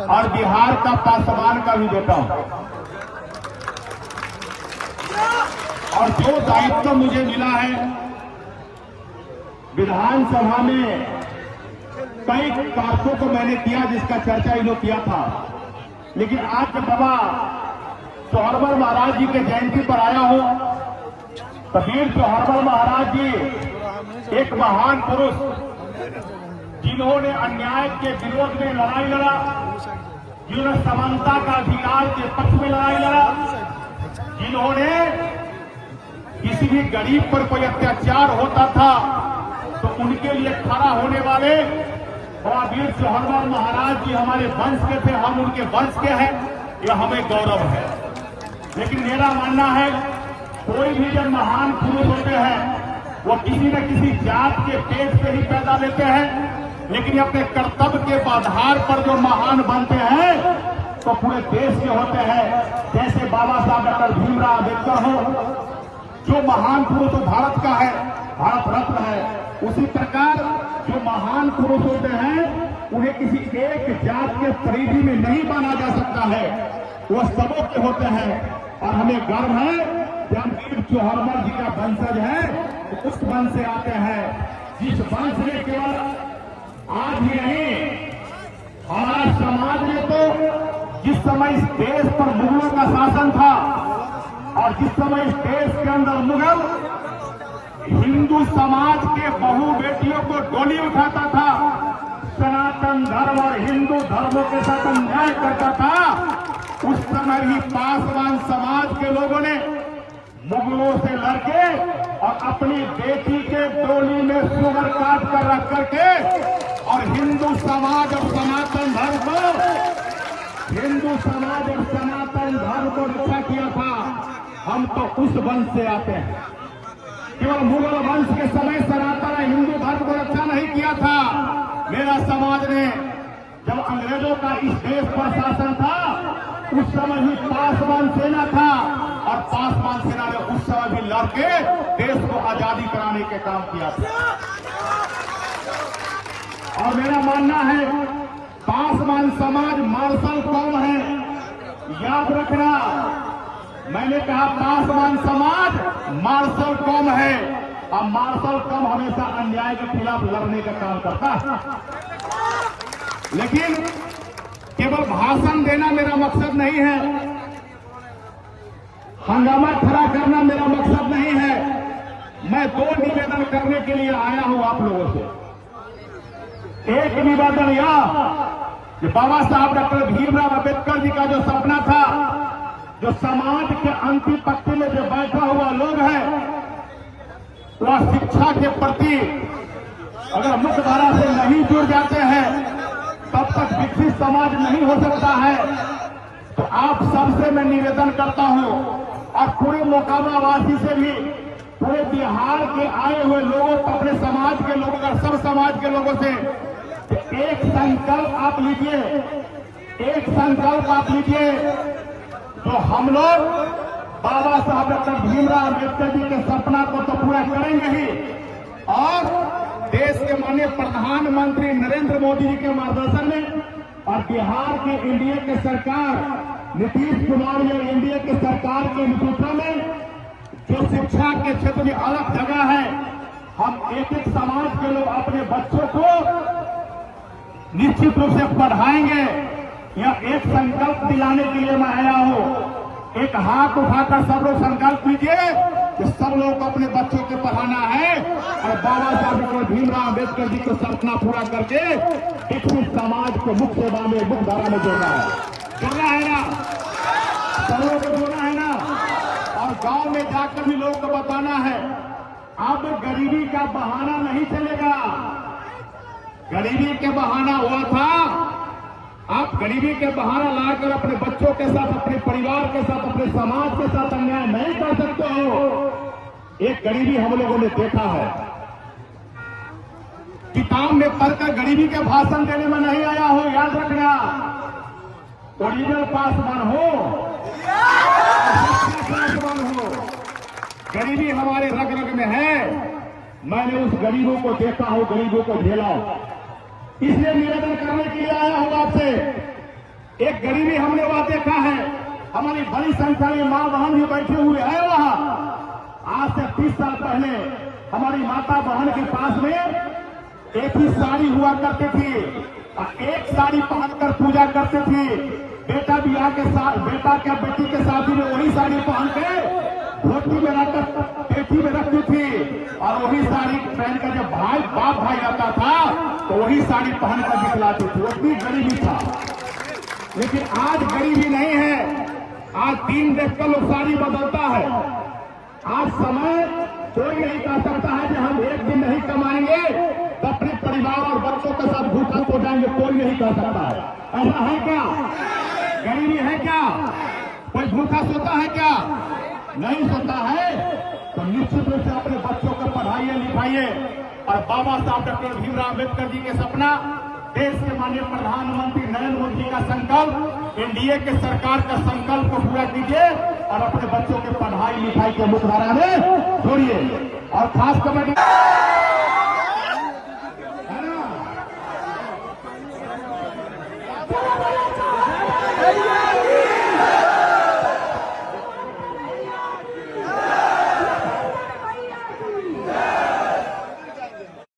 और बिहार का पासवान का भी बेटा हूं। और जो दायित्व मुझे मिला है विधानसभा में, कई कारकों को मैंने किया जिसका चर्चा इन लोग किया था, लेकिन आज जब बाबा चौहरमल महाराज जी के जयंती पर आया हूं तो वीर चौहरमल महाराज जी एक महान पुरुष जिन्होंने अन्याय के विरोध में लड़ाई लड़ा, जिन्होंने समानता का अधिकार के पक्ष में लड़ाई लड़ा, जिन्होंने किसी भी गरीब पर कोई अत्याचार होता था तो उनके लिए खड़ा होने वाले और वीर चौहरमल महाराज जी हमारे वंश के थे, हम उनके वंश के हैं, यह हमें गौरव है। लेकिन मेरा मानना है कोई भी जब महान पुरुष होते हैं वो किसी न किसी जात के पेट से ही पैदा लेते हैं, लेकिन अपने कर्तव्य के आधार पर जो महान बनते हैं तो पूरे देश के होते हैं। जैसे बाबा साहब डॉक्टर भीमराव अम्बेडकर हो, जो महान पुरुष भारत का है, भारत रत्न है, उसी प्रकार जो महान पुरुष होते हैं उन्हें किसी एक जात के परिधि में नहीं माना जा सकता है, वो सबों के होते हैं। और हमें गर्व है कि हम वीर चौहरमल जी का वंशज है, तो उस वंश से आते हैं जिस वंश ने केवल आज ही नहीं, हमारा समाज में तो जिस समय इस देश पर मुगलों का शासन था और जिस समय इस देश के अंदर मुगल हिंदू समाज के बहू बेटियों को डोली उठाता था, सनातन धर्म और हिंदू धर्मों के साथ अन्याय करता था, उस समय ही पासवान समाज के लोगों ने मुगलों से लड़के और अपनी बेटी के डोली में सुगर काट कर रख करके और हिंदू समाज और सनातन धर्म को रक्षा किया था। हम तो उस वंश से आते हैं। केवल मुगल वंश के समय सनातन हिंदू धर्म को रक्षा नहीं किया था। मेरा समाज ने जब अंग्रेजों का इस देश पर शासन था उस समय भी पासवान सेना था और पासवान सेना ने उस समय भी लड़के देश को आजादी कराने के काम किया था। और मेरा मानना है पासवान समाज मार्शल कौम है, याद रखना। मैंने कहा पासवान समाज मार्शल कौम है और मार्शल कौम हमेशा अन्याय के खिलाफ लड़ने का काम करता है। लेकिन केवल भाषण देना मेरा मकसद नहीं है, हंगामा खड़ा करना मेरा मकसद नहीं है। मैं दो निवेदन करने के लिए आया हूं आप लोगों से। एक निवेदन यह कि बाबा साहब डॉक्टर भीमराव अम्बेडकर जी का जो सपना था, जो समाज के अंतिम पंक्ति में जो बैठा हुआ लोग है, वह शिक्षा के प्रति अगर मुख्यधारा से नहीं जुड़ जाते हैं तब तक विकसित समाज नहीं हो सकता है। तो आप सबसे मैं निवेदन करता हूं और पूरे मोकामा वासी से भी, पूरे बिहार के आए हुए लोगों, अपने समाज के लोगों का, सब समाज के लोगों से एक संकल्प आप लीजिए, एक संकल्प आप लीजिए। तो हम लोग बाबा साहब डॉक्टर भीमराव अम्बेडकर जी के सपना को तो पूरा करेंगे ही, और देश के माननीय प्रधानमंत्री नरेंद्र मोदी जी के मार्गदर्शन में और बिहार की एनडीए की सरकार, नीतीश कुमार या एनडीए की सरकार के नेतृत्व में जो शिक्षा के क्षेत्र में अलग जगह है, हम एक एक समाज के लोग अपने बच्चों को निश्चित रूप से पढ़ाएंगे। यह एक संकल्प दिलाने के लिए मैं आया हूं। एक हाथ उठाकर सब लोग संकल्प लीजिए कि सब लोग अपने बच्चों को पढ़ाना है और बाबा साहब डॉक्टर भीमराव अम्बेडकर जी को सपना पूरा करके विकसित समाज को मुख्य सेवा में, मुख्य धारा में जोड़ना है। करना है ना, सब लोगों को जोड़ना है ना। और गांव में जाकर भी लोगों को बताना है अब गरीबी का बहाना नहीं चलेगा। गरीबी के बहाना हुआ था, आप गरीबी के बहाना लाकर अपने बच्चों के साथ, अपने परिवार के साथ, अपने समाज के साथ अन्याय नहीं कर सकते हो। एक गरीबी हम लोगों ने देखा है, किताब में पढ़कर गरीबी के भाषण देने में नहीं आया हो, याद रखना। ओरिजिनल पासवान हो, पासवान हो। गरीबी हमारे रग रग में है। मैंने उस गरीबों को देखा हो, गरीबों को झेला हो, इसलिए निवेदन करने के लिए आया हूं आपसे। एक गरीबी हमने वहां देखा है, हमारी बड़ी संख्या में मां बहन भी बैठे हुए हैं वहां। आज से 30 साल पहले हमारी माता बहन के पास में एक ही साड़ी हुआ करती थी और एक साड़ी पहनकर पूजा करती थी। बेटा ब्याह के साथ, बेटा क्या बेटी के शादी में वही साड़ी पहन के धोती में रखकर पेटी में रखती थी और वही साड़ी पहनकर जब बाप भाई आता था तो वही साड़ी पहनकर दिखलाती थी। उतनी गरीबी था। लेकिन आज गरीबी नहीं है। आज दिन देखकर लोग साड़ी बदलता है। आज समय कोई नहीं कह सकता है कि हम एक दिन नहीं कमाएंगे तो अपने परिवार और बच्चों के साथ भूखा सो जाएंगे, कोई नहीं कह सकता है। ऐसा है क्या? गरीबी है क्या? कोई भूखा सोता है क्या? नहीं सोता है। तो निश्चित रूप से अपने बच्चों को पढ़ाइए लिखाइए और बाबा साहब डॉक्टर भीमराव अम्बेडकर जी के सपना, देश के माननीय प्रधानमंत्री नरेंद्र मोदी जी का संकल्प, एनडीए के सरकार का संकल्प को पूरा कीजिए और अपने बच्चों के पढ़ाई लिखाई के मुख्यधारा में जोड़िए। और खास कमेटी